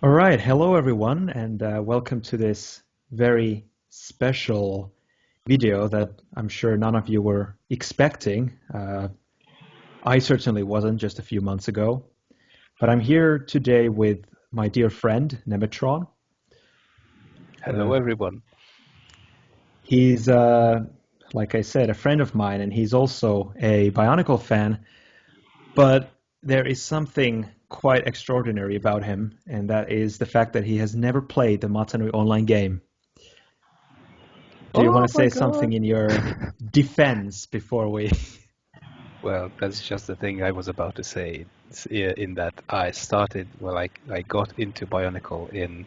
All right, hello everyone, and welcome to this very special video that I'm sure none of you were expecting. I certainly wasn't just a few months ago, but I'm here today with my dear friend Nemetron. Hello, everyone. He's, like I said, a friend of mine, and he's also a Bionicle fan, but there is something quite extraordinary about him, and that is the fact that he has never played the Mata Nui online game. Do you want Oh to my say God. something in your defense before we? Well, that's just the thing I was about to say. In that I started, well, I got into Bionicle in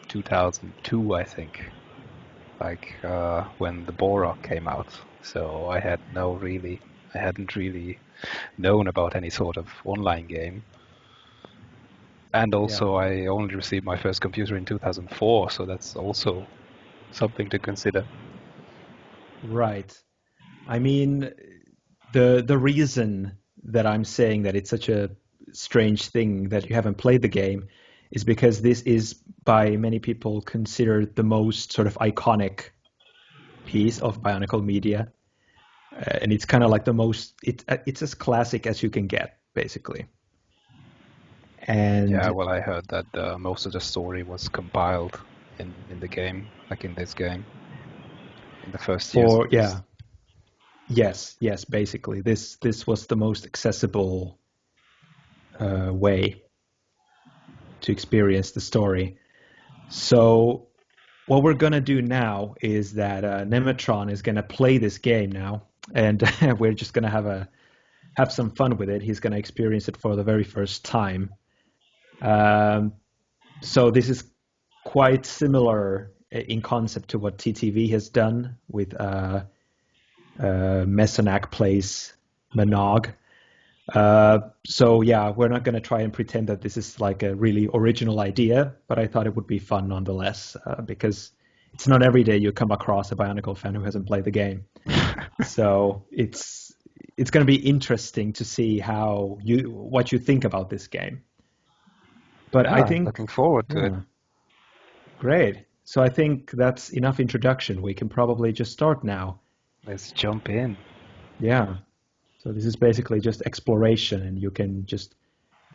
2002, I think, when the Borok came out. So I hadn't really known about any sort of online game. And Yeah, also, I only received my first computer in 2004, so that's also something to consider. right. I mean, the reason that I'm saying that it's such a strange thing that you haven't played the game is because this is by many people considered the most sort of iconic piece of Bionicle media, and it's kind of like the most it's as classic as you can get, basically. Yeah, And well, I heard that most of the story was compiled in the game, like in this game, in the first years for at least. yeah, yes, basically this was the most accessible way to experience the story. So what we're gonna do now is that Nemetron is gonna play this game now, and we're just gonna have some fun with it. He's gonna experience it for the very first time. Um, so this is quite similar in concept to what TTV has done with Messanac plays MNOG. So yeah, we're not going to try and pretend that this is like a really original idea, but I thought it would be fun nonetheless, because it's not every day you come across a Bionicle fan who hasn't played the game. So it's going to be interesting to see how you what you think about this game. But Yeah, I I'm think, looking forward to it. yeah, great. So I think that's enough introduction. We can probably just start now. Let's jump in. Yeah. So this is basically just exploration, and you can just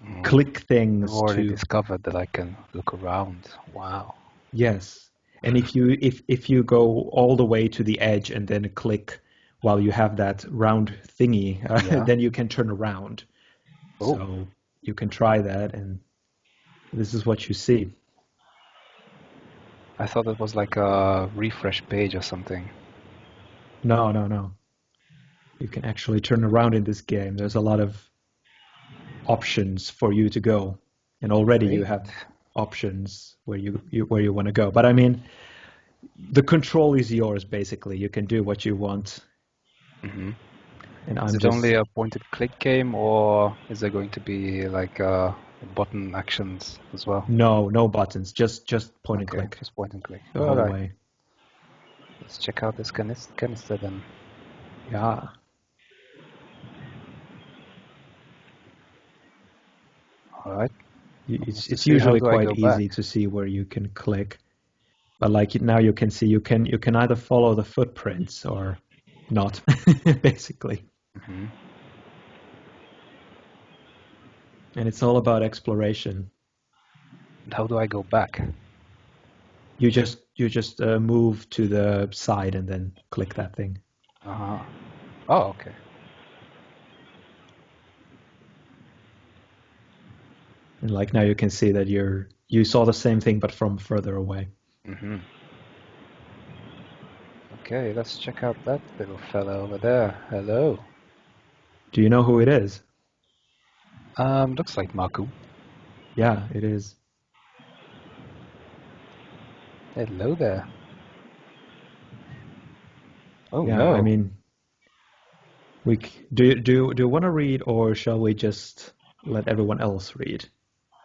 Mm, click I've things already to discovered that I can look around. Wow. yes. And if you go all the way to the edge and then click while you have that round thingy, Yeah. then you can turn around. Oh, So you can try that, and this is what you see. I thought it was like a refresh page or something. No, no, no. You can actually turn around in this game. There's a lot of options for you to go, and already you Great. have options where you where you want to go. But I mean, the control is yours basically. You can do what you want, hmm and Is I'm it only just a point-and-click game, or is there going to be like button actions as well? no buttons, just point and Okay, click just point and click. the All whole right. way. Let's check out this canister then. Yeah, All right. it's See, how usually do I quite go back? easy to see where you can click. But like now you can see you can either follow the footprints or not, basically. hmm And it's all about exploration. And how do I go back? You just move to the side and then click that thing. Uh-huh. Oh, okay. And like now you can see that you saw the same thing but from further away. hmm Okay, let's check out that little fella over there. Hello. Do you know who it is? Looks like Maku. Yeah, it is. Hello there. Oh Yeah, I no. mean, do you want to read, or shall we just let everyone else read?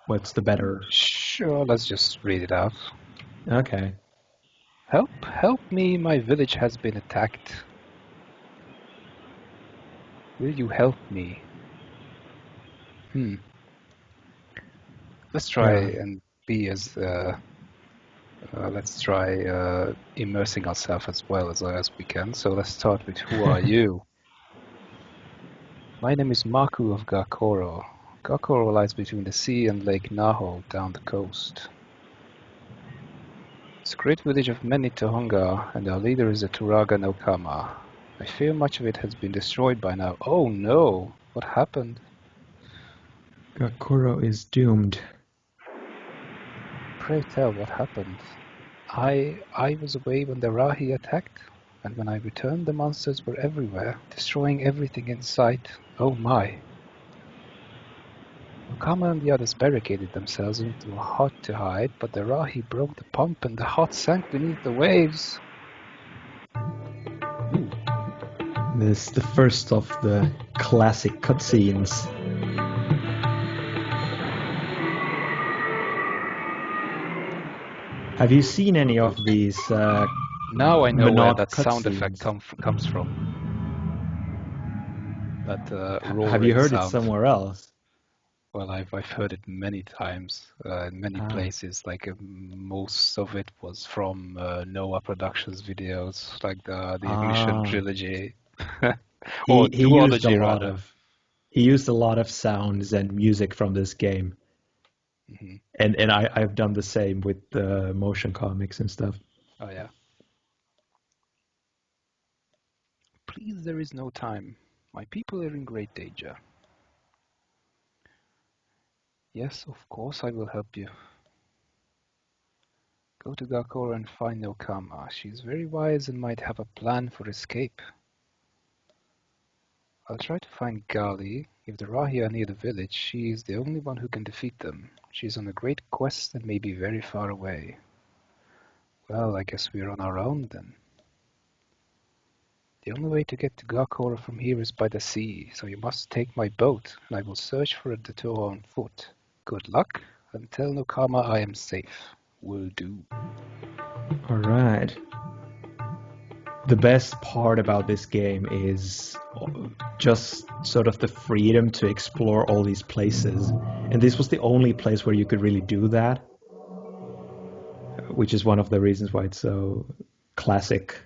What's the better? Sure, let's just read it out. Okay. Help me, my village has been attacked. Will you help me? Hmm. Let's try Yeah. and be as let's try immersing ourselves as well as we can. So let's start with who are you? My name is Maku of Gakoro. Gakoro lies between the sea and Lake Naho down the coast. It's a great village of many Tohonga, and our leader is the Turaga Nokama. I fear much of it has been destroyed by now. Oh no! What happened? Gakuro is doomed. Pray tell, what happened? I was away when the Rahi attacked, and when I returned the monsters were everywhere, destroying everything in sight. Oh my! Nokama and the others barricaded themselves into a hut to hide, but the Rahi broke the pump and the hut sank beneath the waves. This is the first of the classic cutscenes. Have you seen any of these Now I know where MNOG that sound effect cutscenes? comes from. That roaring Have you heard sound. it somewhere else? Well, I've heard it many times in many places. Like most of it was from Noah Productions videos, like the Ignition trilogy, or He used a duology lot rather. he used a lot of sounds and music from this game. Mm-hmm. And I've done the same with motion comics and stuff. Oh yeah. Please, there is no time. My people are in great danger. Yes, of course I will help you. Go to Gakora and find Nokama. She is very wise and might have a plan for escape. I'll try to find Gali. If the Rahi are near the village, she is the only one who can defeat them. She is on a great quest and may be very far away. Well, I guess we're on our own then. The only way to get to Gakora from here is by the sea, so you must take my boat, and I will search for a detour on foot. Good luck, and tell Nokama I am safe. Will do. All right. The best part about this game is just sort of the freedom to explore all these places. And this was the only place where you could really do that, which is one of the reasons why it's so classic.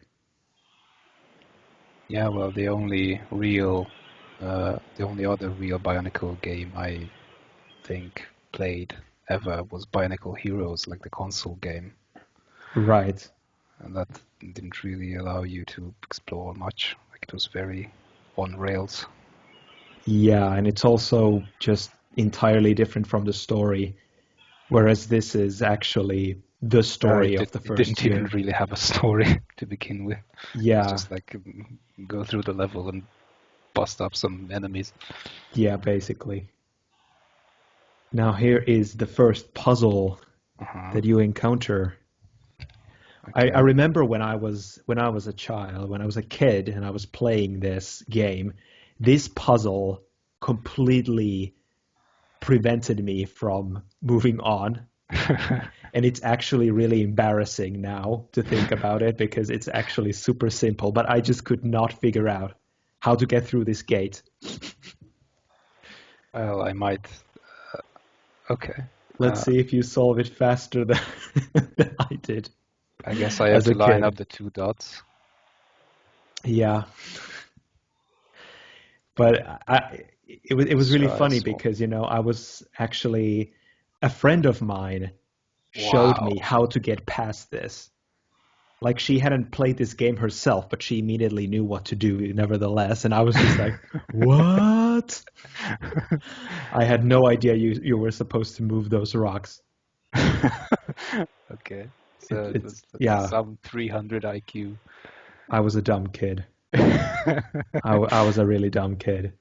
Yeah, well, the only other real Bionicle game I think played ever was Bionicle Heroes, like the console game. Right. And that didn't really allow you to explore much. Like it was very on rails. Yeah, and it's also just entirely different from the story, whereas this is actually the story of the It first didn't year. even really have a story to begin with. Yeah. It's just like go through the level and bust up some enemies. Yeah, basically. Now here is the first puzzle that you encounter. Okay. I remember when I was a child, when I was a kid and I was playing this game, this puzzle completely prevented me from moving on. And it's actually really embarrassing now to think about it because it's actually super simple, but I just could not figure out how to get through this gate. Well, I might. Okay. Let's see if you solve it faster than, than I did. I guess I have to line up the two dots. Yeah. But it was really funny because, you know, I was actually a friend of mine showed me how to get past this. Like she hadn't played this game herself, but she immediately knew what to do nevertheless. And I was just like, what? I had no idea you were supposed to move those rocks. Okay. So It's some 300 IQ. I was a dumb kid. I was a really dumb kid.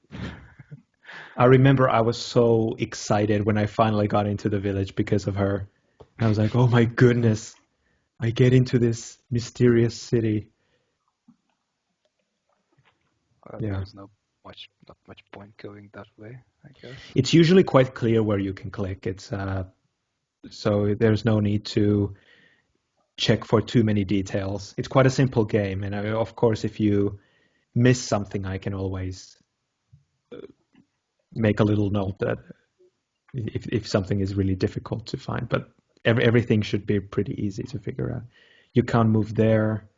I remember I was so excited when I finally got into the village because of her. I was like, oh my goodness, I get into this mysterious city. There's not much point going that way, I guess. It's usually quite clear where you can click. It's so there's no need to check for too many details. It's quite a simple game, and of course, if you miss something, I can always make a little note that if something is really difficult to find. But everything should be pretty easy to figure out. You can't move there,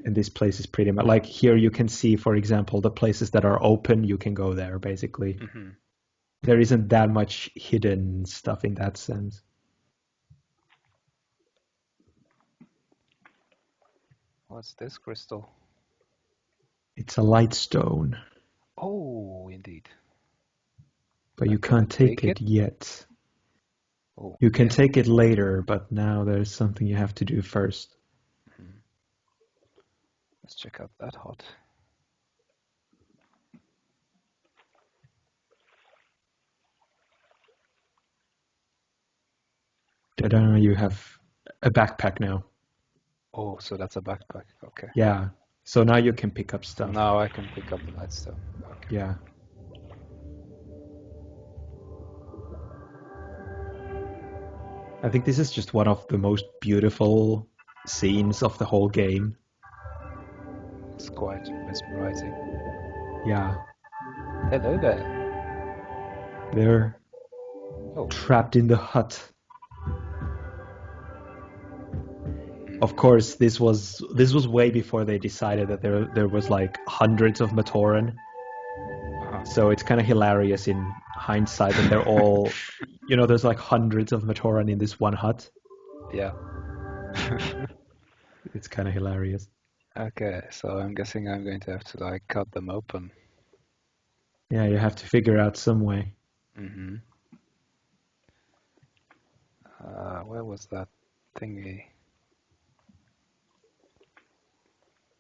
and this place is pretty much like here. You can see, for example, the places that are open. You can go there basically. Mm-hmm. There isn't that much hidden stuff in that sense. What's this crystal? It's a light stone. Oh, indeed. But you can't take it yet. Oh, you can take it later, but now there's something you have to do first. Mm-hmm. Let's check out that hut. Ta-da, you have a backpack now. Oh, so that's a backpack. Okay. Yeah. So now you can pick up stuff. Now I can pick up the light stone. Okay. Yeah. I think this is just one of the most beautiful scenes of the whole game. It's quite mesmerizing. Yeah. Hello there. They're trapped in the hut. Of course, this was way before they decided that there was like hundreds of Matoran. So it's kind of hilarious in hindsight that they're all, there's like hundreds of Matoran in this one hut. Yeah. It's kind of hilarious. Okay, so I'm guessing I'm going to have to like cut them open. Yeah, you have to figure out some way. Mm-hmm. Where was that thingy?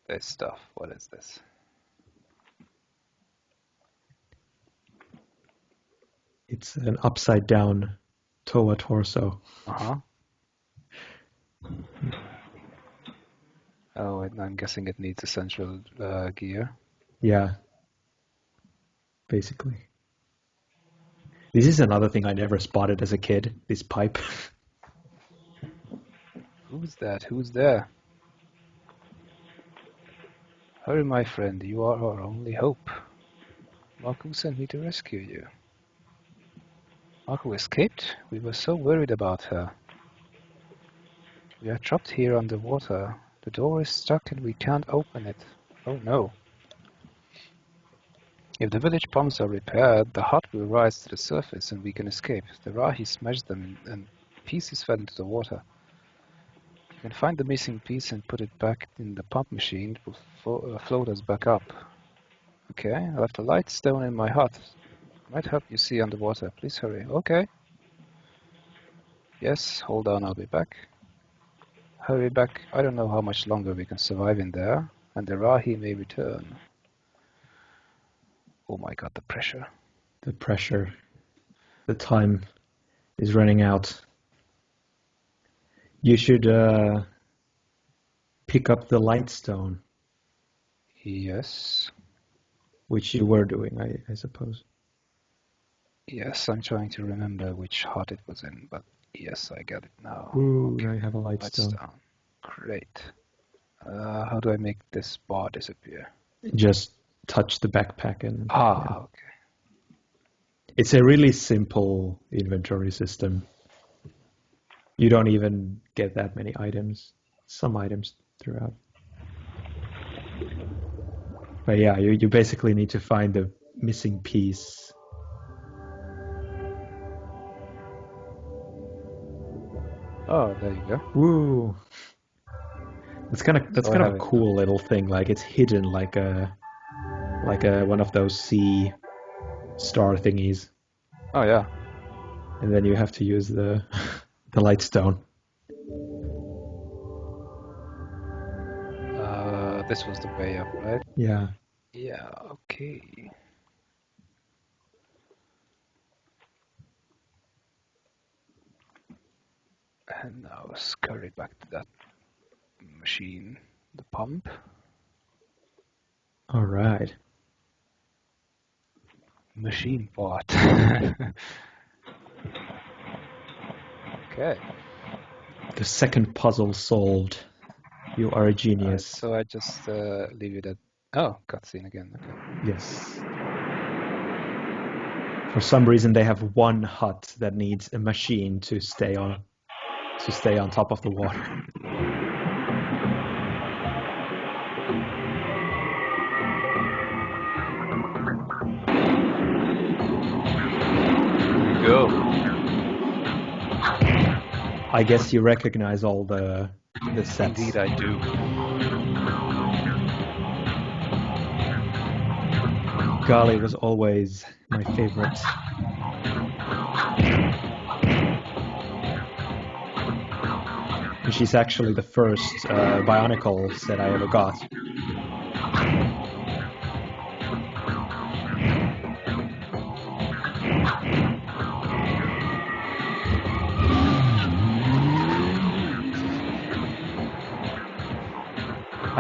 This stuff. What is this? It's an upside down Toa torso. Uh-huh. Oh, and I'm guessing it needs a central gear. Yeah. Basically. This is another thing I never spotted as a kid, this pipe. Who's that? Who's there? Hurry, my friend, you are our only hope. Maku sent me to rescue you. Maku escaped? We were so worried about her. We are trapped here underwater. The door is stuck and we can't open it. Oh no. If the village pumps are repaired, the hut will rise to the surface and we can escape. The Rahi smashed them and pieces fell into the water. You can find the missing piece and put it back in the pump machine. It will float us back up. Okay, I left a light stone in my hut. Might help you see underwater. Please hurry. Okay. Yes, hold on, I'll be back. Hurry back. I don't know how much longer we can survive in there, and the Rahi may return. Oh my god, the pressure. The pressure. The time is running out. You should pick up the light stone. Yes. Which you were doing, I suppose. Yes, I'm trying to remember which hut it was in, but yes, I get it now. Ooh, okay. Now you have a light stone. Great. How do I make this bar disappear? Just touch the backpack and... Okay. It's a really simple inventory system. You don't even get that many items. Some items throughout. But yeah, you basically need to find the missing piece. Oh, there you go. Woo! That's kind of a cool little thing. Like it's hidden like a one of those sea star thingies. Oh yeah. And then you have to use the light stone. This was the way up, right? Yeah. Yeah, okay. And now scurry back to that machine, the pump. All right. Machine part. Okay. The second puzzle solved. You are a genius. So I just leave it at... Oh, cutscene again. Okay. Yes. For some reason, they have one hut that needs a machine to stay on. to stay on top of the water. Go. I guess you recognize all the sets. Indeed, I do. Gali was always my favorite. And she's actually the first Bionicle set I ever got.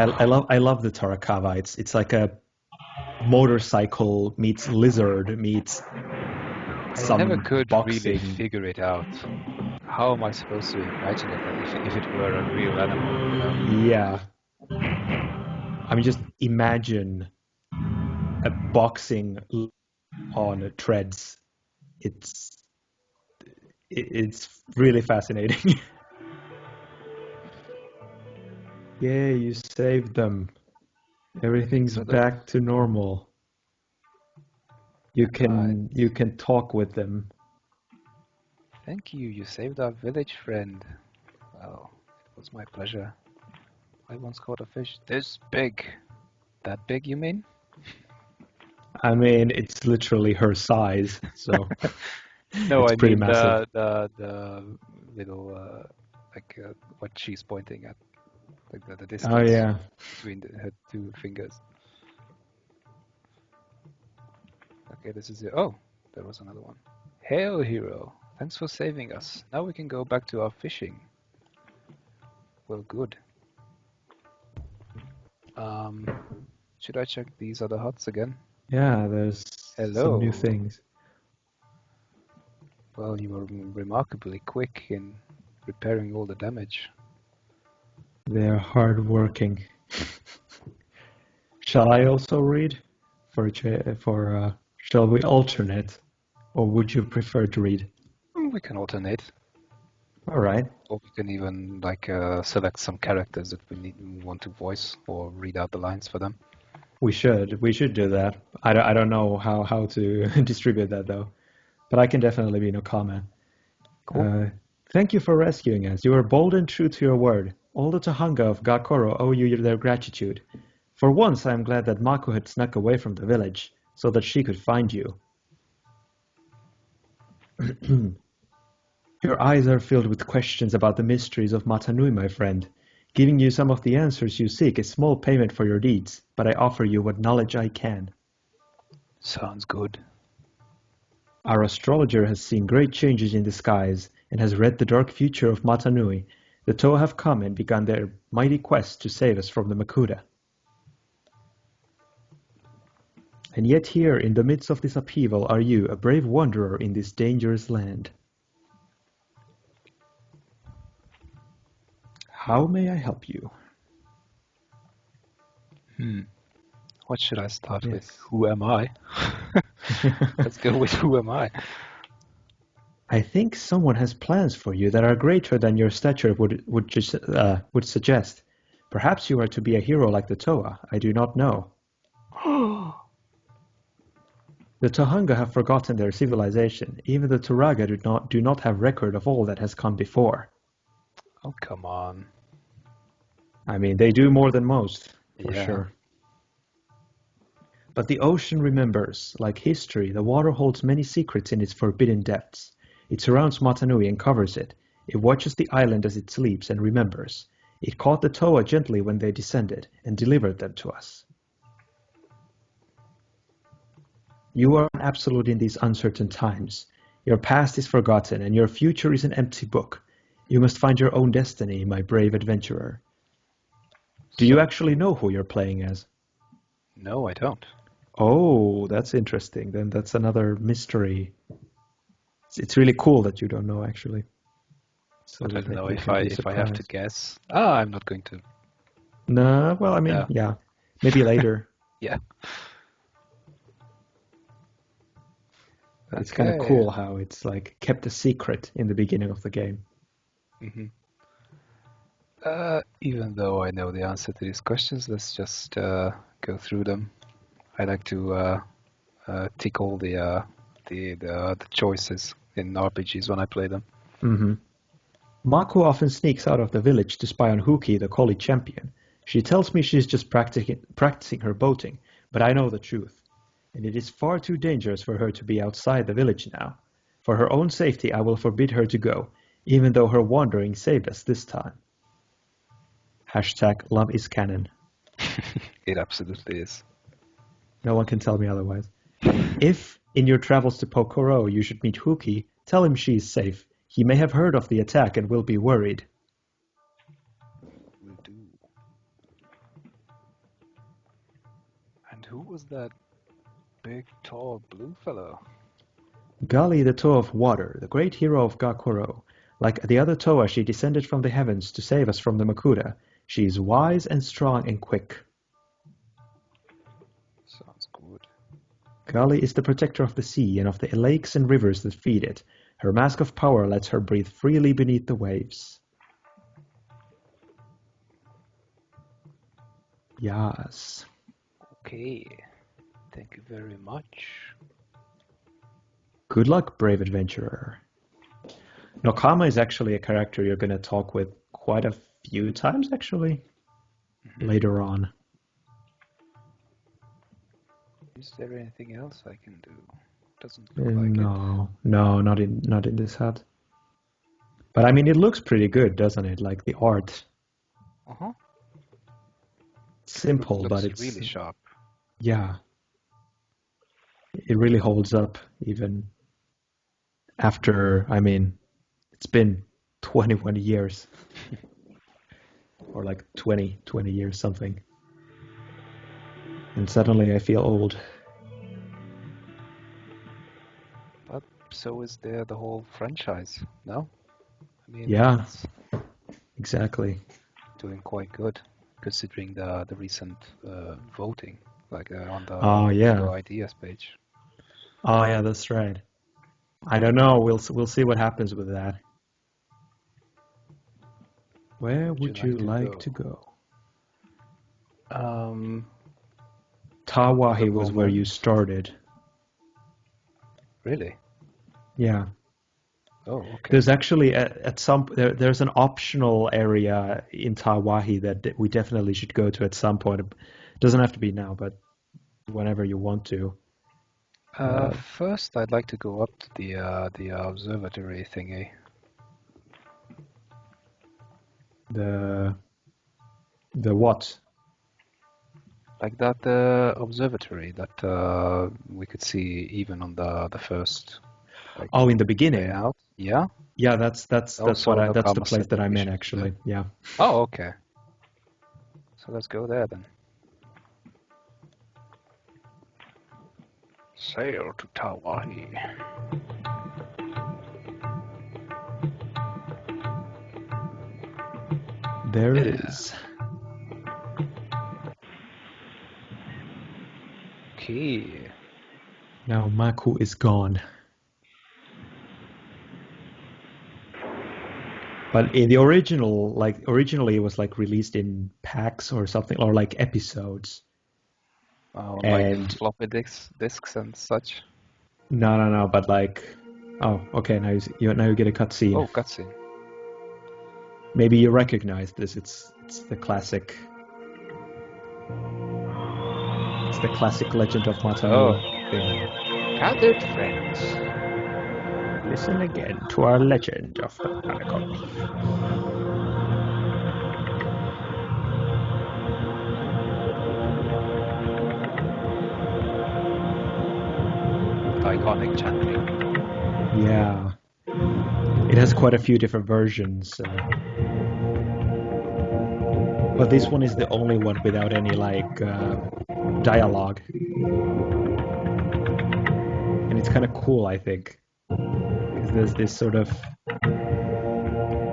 I love the Turaga. It's like a motorcycle meets lizard meets some I never could boxing. really figure it out. How am I supposed to imagine it if it were a real animal? You know? Yeah. I mean, just imagine a boxing on treads. It's really fascinating. Yay, you saved them. Everything's back to normal. You can talk with them. Thank you. You saved our village friend. Well, it was my pleasure. I once caught a fish this big. That big, you mean? I mean, it's literally her size, so no, it's I pretty mean massive. the little what she's pointing at, like the distance Oh yeah. between her two fingers. Okay, this is it. Oh, there was another one. Hail, hero! Thanks for saving us. Now we can go back to our fishing. Well, good. Should I check these other huts again? Yeah, there's some new things. Well, you were remarkably quick in repairing all the damage. They're hard-working. Shall I also read? Shall we alternate? Or would you prefer to read? We can alternate. All right. Or we can even select some characters that we want to voice or read out the lines for them. We should do that. I don't know how to distribute that though, but I can definitely be Nokama. Cool. Thank you for rescuing us. You were bold and true to your word. All the Turaga of Gakoro owe you their gratitude. For once, I am glad that Maku had snuck away from the village, so that she could find you. Your eyes are filled with questions about the mysteries of Mata Nui, my friend. Giving you some of the answers you seek is small payment for your deeds, but I offer you what knowledge I can. Sounds good. Our astrologer has seen great changes in the skies, and has read the dark future of Mata Nui. The Toa have come and begun their mighty quest to save us from the Makuta. And yet here, in the midst of this upheaval, are you, a brave wanderer in this dangerous land. How may I help you? What should I start with? Who am I? Let's go with who am I? I think someone has plans for you that are greater than your stature would suggest. Perhaps you are to be a hero like the Toa. I do not know. The Tohunga have forgotten their civilization. Even the Turaga do not have record of all that has come before. Oh, come on. I mean, they do more than most, for Yeah. sure. But the ocean remembers. Like history, the water holds many secrets in its forbidden depths. It surrounds Mata Nui and covers it. It watches the island as it sleeps and remembers. It caught the Toa gently when they descended and delivered them to us. You are an absolute in these uncertain times. Your past is forgotten and your future is an empty book. You must find your own destiny, my brave adventurer. Do you actually know who you're playing as? No, I don't. Oh, that's interesting. Then that's another mystery. It's really cool that you don't know, actually. So I don't know if I have to guess. I'm not going to. No, well, I mean, yeah. Maybe later. Yeah. It's kind of cool how it's like kept a secret in the beginning of the game. Mm-hmm. Even though I know the answer to these questions, let's just go through them. I like to tick all the choices in RPGs when I play them. Mm-hmm. Maku often sneaks out of the village to spy on Huki, the collie champion. She tells me she's just practicing her boating, but I know the truth. And it is far too dangerous for her to be outside the village now. For her own safety, I will forbid her to go, even though her wandering saved us this time. Hashtag love is canon. It absolutely is. No one can tell me otherwise. If, in your travels to Pokoro, you should meet Huki, tell him she is safe. He may have heard of the attack and will be worried. Will do. And who was that big, tall, blue fellow? Gali, the Toa of Water, the great hero of Gakuro. Like the other Toa, she descended from the heavens to save us from the Makuta. She is wise and strong and quick. Sounds good. Gali is the protector of the sea and of the lakes and rivers that feed it. Her mask of power lets her breathe freely beneath the waves. Yes. Okay. Thank you very much. Good luck, brave adventurer. Nokama is actually a character you're going to talk with quite a few times, actually, later on. Is there anything else I can do? Doesn't look like No, not in this hut. But I mean, it looks pretty good, doesn't it? Like the art. Uh-huh. Simple, Looks but it's really sharp. Yeah. It really holds up even after, I mean, it's been 21 years. Or like 20 years, something. And suddenly I feel old. But so is there the whole franchise, no? I mean, Yeah, it's exactly. doing quite good, considering the recent voting, like on Oh, the yeah. ideas page. Oh, yeah, that's right. I don't know. We'll see what happens with that. Where would you like to go? Tawahi was where you started. Really? Yeah. Oh, okay. There's actually there's an optional area in Tawahi that we definitely should go to at some point. It doesn't have to be now, but whenever you want to. First, I'd like to go up to the observatory thingy. The what? Like that observatory that we could see even on the first. Like, Oh, in the beginning. layout. Yeah. Yeah, that's that's the Nokama place said that I we meant should actually. Yeah. Oh, okay. So let's go there then. Sail to Tawahi. There it is. Okay. Now Maku is gone. But in the originally it was like released in packs or something, or like episodes. On And like floppy disks and such. no, but like, oh, okay, now you get a cutscene. Oh, cutscene. Maybe you recognize this. It's the classic. It's the classic Legend of Mata Nui thing. Gathered friends. Listen again to our legend of the Bionicle. Iconic chanting. Yeah. It has quite a few different versions. But this one is the only one without any like dialogue. And it's kind of cool, I think. Because there's this sort of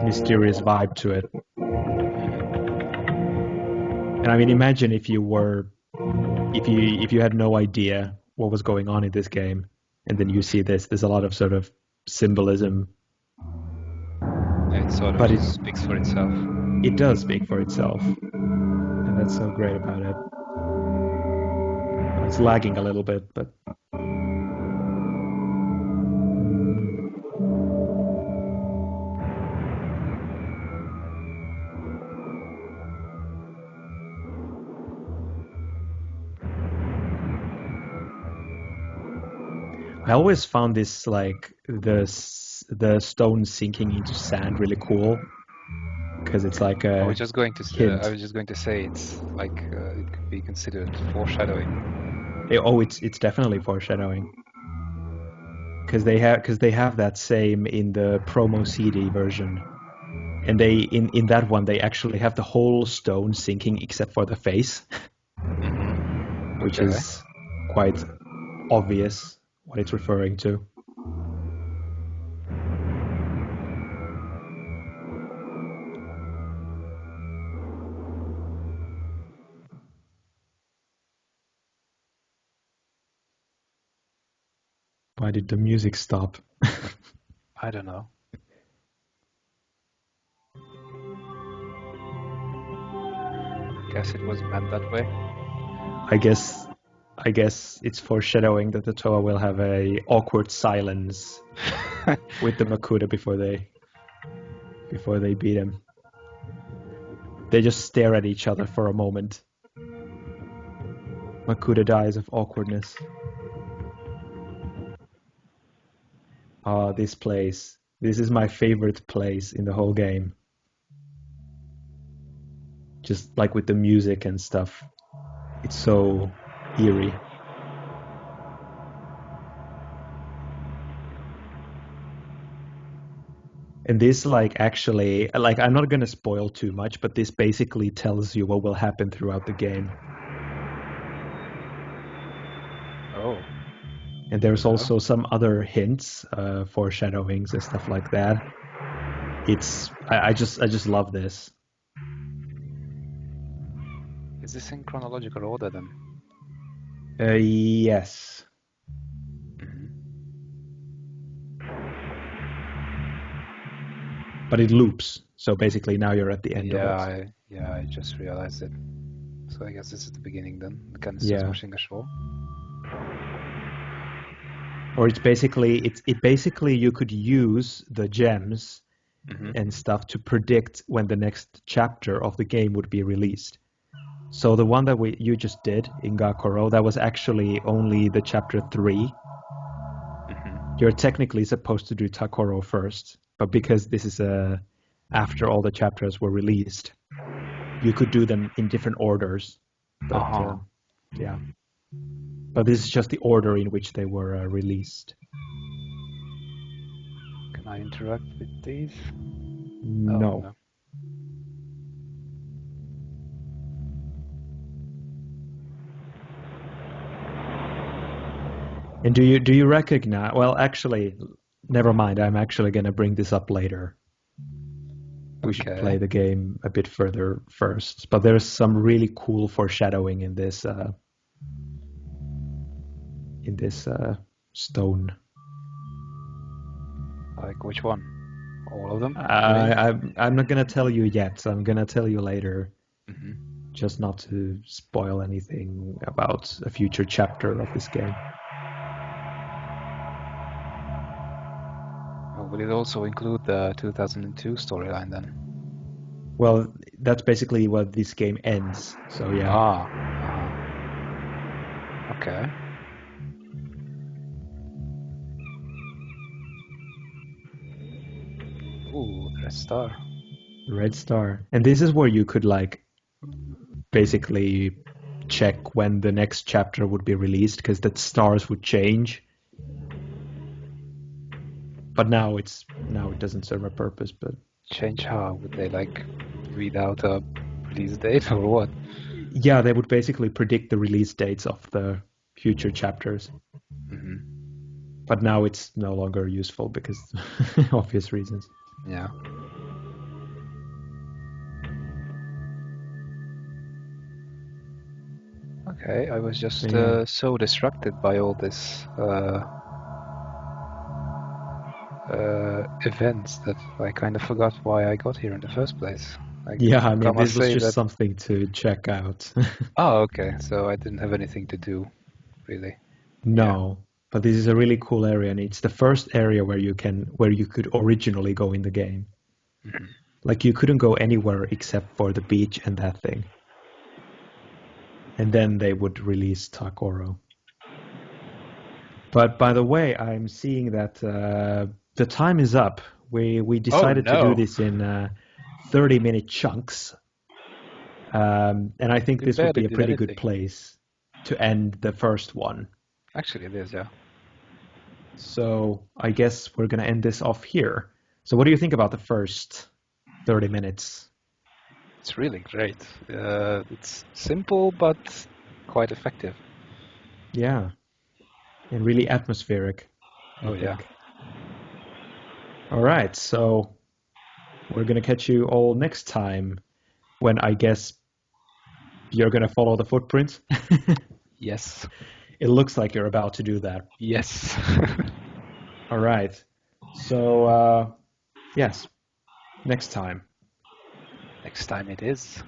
mysterious vibe to it. And I mean, imagine if you had no idea what was going on in this game, and then you see this. There's a lot of sort of symbolism. It sort of but just speaks for itself. It does speak for itself, and that's so great about it. It's lagging a little bit, but I always found this like the stone sinking into sand really cool because it's like a I was just going to say it's like it could be considered foreshadowing. It's definitely foreshadowing because they have that same in the promo CD version, and they in that one they actually have the whole stone sinking except for the face, which is quite obvious what it's referring to. Why did the music stop? I don't know. Guess it was meant that way. I guess it's foreshadowing that the Toa will have a awkward silence with the Makuta before they beat him. They just stare at each other for a moment. Makuta dies of awkwardness. Ah, this place. This is my favorite place in the whole game. Just like with the music and stuff. It's so eerie. And this actually, I'm not going to spoil too much, but this basically tells you what will happen throughout the game. Oh. And there's also some other hints, foreshadowings and stuff like that. I just love this. Is this in chronological order then? Yes. But it loops, so basically now you're at the end of it. I just realized it. So I guess this is the beginning then. The canisters Yeah. washing ashore. Or it's basically you could use the gems and stuff to predict when the next chapter of the game would be released. So the one that you just did in Gakoro, that was actually only the chapter 3. You're technically supposed to do Takoro first, but because this is after all the chapters were released, you could do them in different orders. But yeah. But this is just the order in which they were released. Can I interact with these? No. Oh, no. And do you recognize? Well, actually, never mind. I'm actually going to bring this up later. We should play the game a bit further first. But there's some really cool foreshadowing in this stone. Like which one? All of them? I'm not going to tell you yet. So I'm going to tell you later. Just not to spoil anything about a future chapter of this game. Will it also include the 2002 storyline then? Well, that's basically what this game ends. So yeah. Okay. Ooh, red star. Red star. And this is where you could basically check when the next chapter would be released, because the stars would change. But now it doesn't serve a purpose. But change how? Would they read out a release date or what? Yeah, they would basically predict the release dates of the future chapters. But now it's no longer useful because obvious reasons. Yeah. Okay, I was just so distracted by all this events that I kind of forgot why I got here in the first place. Like, did Yeah, I mean, Nokama this was say just that? something to check out. Oh, okay. So I didn't have anything to do, really. Yeah. No, but this is a really cool area, and it's the first area where you could originally go in the game. Mhm. Like you couldn't go anywhere except for the beach and that thing. And then they would release Takoro. But by the way, I'm seeing that the time is up. We Oh decided to do no, this in 30-minute chunks, and I think we this would barely be a did pretty good anything. place to end the first one. Actually, it is, yeah. So I guess we're gonna end this off here. So what do you think about the first 30 minutes? It's really great. It's simple but quite effective. Yeah, and really atmospheric, I Oh yeah. think. All right, so we're gonna catch you all next time when I guess you're gonna follow the footprints. Yes. It looks like you're about to do that. Yes. All right. So, yes, next time. Next time it is.